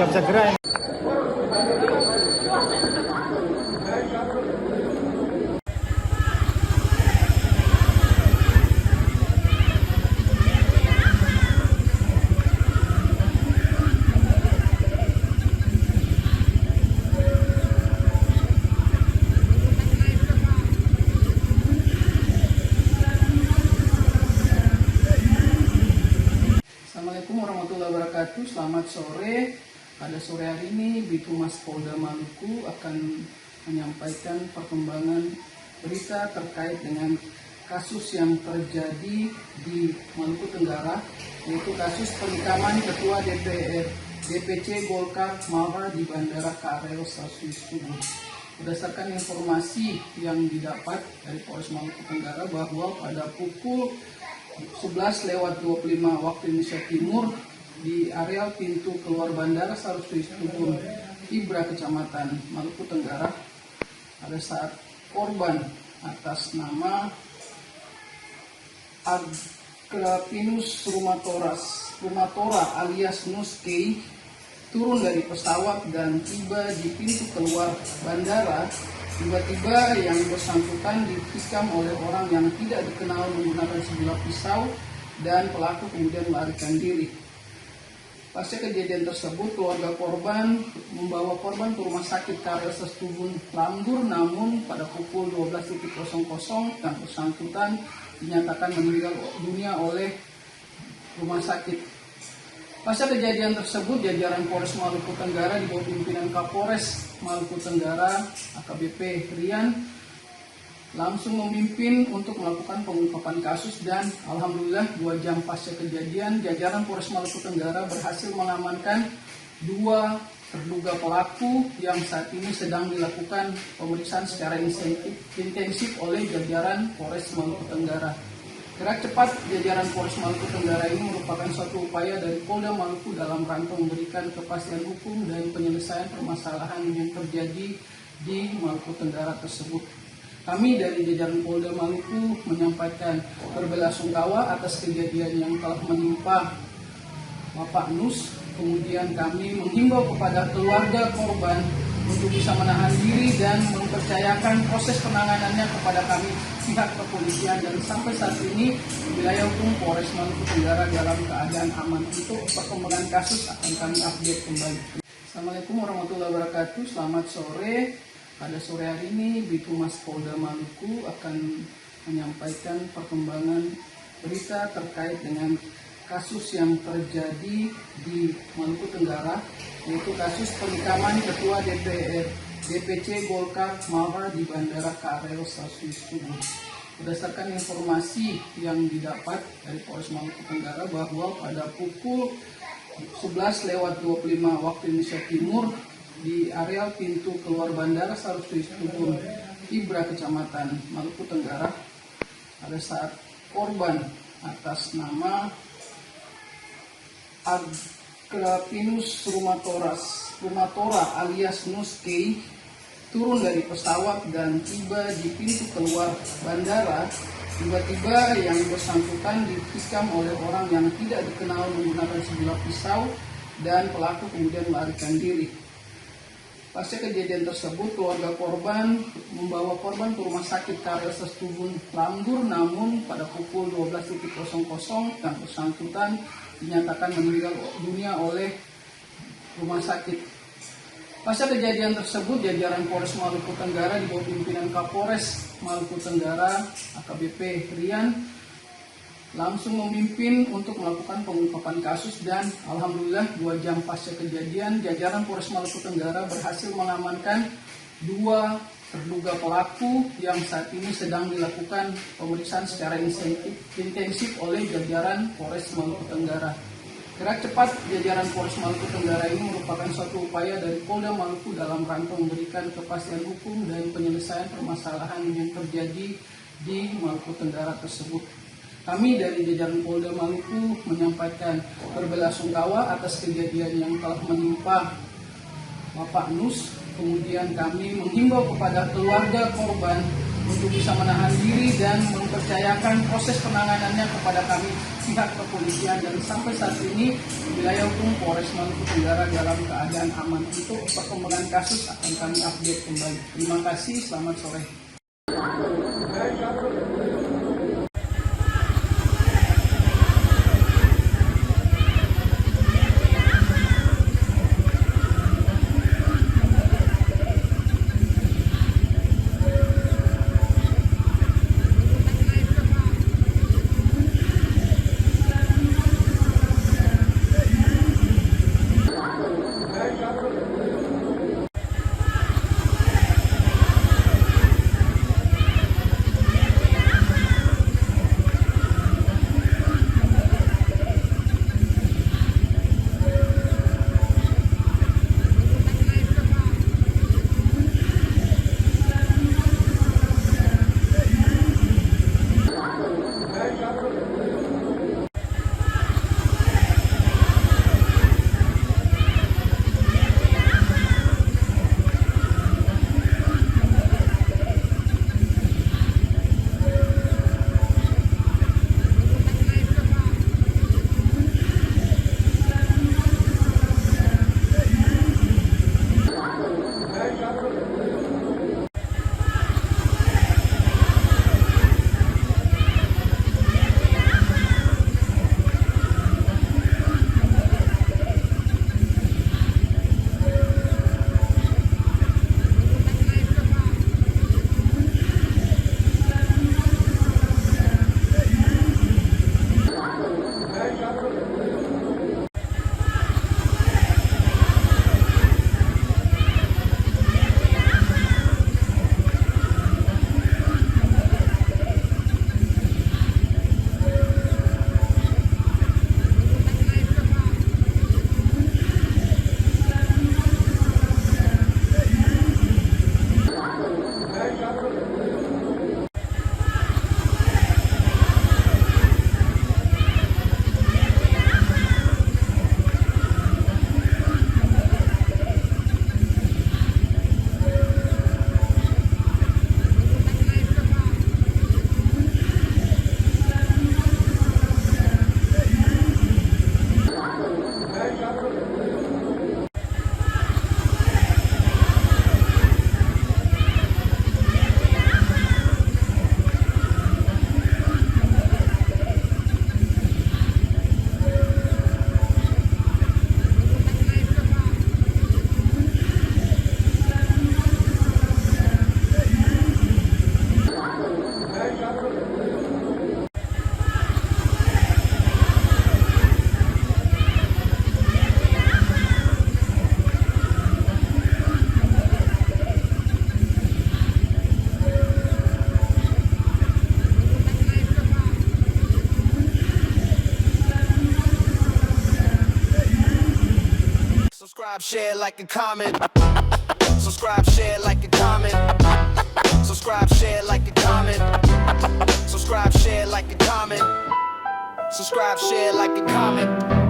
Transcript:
Nggak bisa gerak ini. Assalamualaikum warahmatullahi wabarakatuh. Selamat sore. Pada sore hari ini Bitumas Polda Maluku akan menyampaikan perkembangan berita terkait dengan kasus yang terjadi di Maluku Tenggara, yaitu kasus penikaman Ketua DPC Golkar Malha di Bandara KRL Stasiun Ubud. Berdasarkan informasi yang didapat dari Polres Maluku Tenggara bahwa pada pukul 11:25 waktu Indonesia Timur di areal pintu keluar Bandara Stasiun Ibra, Kecamatan Maluku Tenggara, pada saat korban atas nama Agrapinus Rumatora alias Nus Kei turun dari pesawat dan tiba di pintu keluar bandara, tiba-tiba yang bersangkutan ditikam oleh orang yang tidak dikenal menggunakan sebilah pisau dan pelaku kemudian melarikan diri. Pasca kejadian tersebut, keluarga korban membawa korban ke rumah sakit KRL Stasiun Lambur, namun pada pukul 12.00 yang bersangkutan dinyatakan meninggal dunia oleh rumah sakit. Pasca kejadian tersebut, jajaran Polres Maluku Tenggara di bawah pimpinan Kapolres Maluku Tenggara AKBP Rian langsung memimpin untuk melakukan pengungkapan kasus, dan alhamdulillah 2 jam pasca kejadian jajaran Polres Maluku Tenggara berhasil mengamankan 2 terduga pelaku yang saat ini sedang dilakukan pemeriksaan secara intensif oleh jajaran Polres Maluku Tenggara. Gerak cepat jajaran Polres Maluku Tenggara ini merupakan suatu upaya dari Polda Maluku dalam rangka memberikan kepastian hukum dan penyelesaian permasalahan yang terjadi di Maluku Tenggara tersebut. Kami dari jajaran Polda Maluku menyampaikan berbelasungkawa atas kejadian yang telah menimpa Bapak Nus. Kemudian kami menghimbau kepada keluarga korban untuk bisa menahan diri dan mempercayakan proses penanganannya kepada kami pihak kepolisian, dan sampai saat ini wilayah hukum Polres Maluku Tenggara dalam keadaan aman. Untuk perkembangan kasus akan kami update kembali. Assalamualaikum warahmatullahi wabarakatuh. Selamat sore. Pada sore hari ini Bitumas Polda Maluku akan menyampaikan perkembangan berita terkait dengan kasus yang terjadi di Maluku Tenggara, yaitu kasus penikaman Ketua DPC Golkar Malha di Bandara KRL Stasiun Ubud. Berdasarkan informasi yang didapat dari Polres Maluku Tenggara bahwa pada pukul 11:25 waktu Indonesia Timur di areal pintu keluar Bandara Stasiun Ibra, Kecamatan Maluku Tenggara, pada saat korban atas nama Agrapinus Rumatora alias Nus Kei turun dari pesawat dan tiba di pintu keluar bandara, tiba-tiba yang bersangkutan ditikam oleh orang yang tidak dikenal menggunakan sebilah pisau dan pelaku kemudian melarikan diri. Pasca kejadian tersebut, keluarga korban membawa korban ke rumah sakit KRL Stasiun Lambur, namun pada pukul 12.00 yang bersangkutan dinyatakan meninggal dunia oleh rumah sakit. Pasca kejadian tersebut, jajaran Polres Maluku Tenggara di bawah pimpinan Kapolres Maluku Tenggara AKBP Rian langsung memimpin untuk melakukan pengungkapan kasus, dan alhamdulillah 2 jam pasca kejadian jajaran Polres Maluku Tenggara berhasil mengamankan 2 terduga pelaku yang saat ini sedang dilakukan pemeriksaan secara intensif oleh jajaran Polres Maluku Tenggara. Gerak cepat jajaran Polres Maluku Tenggara ini merupakan suatu upaya dari Polda Maluku dalam rangka memberikan kepastian hukum dan penyelesaian permasalahan yang terjadi di Maluku Tenggara tersebut. Kami dari jajaran Polda Maluku menyampaikan berbelasungkawa atas kejadian yang telah menimpa Bapak Nus. Kemudian kami menghimbau kepada keluarga korban untuk bisa menahan diri dan mempercayakan proses penanganannya kepada kami pihak kepolisian, dan sampai saat ini wilayah hukum Polres Maluku Tenggara dalam keadaan aman. Untuk perkembangan kasus akan kami update kembali. Terima kasih, selamat sore. Subscribe, share, like, and comment. Subscribe, share, like, and comment. Subscribe, share, like, and comment. Subscribe, share, like, and comment. Subscribe, share, like, and comment.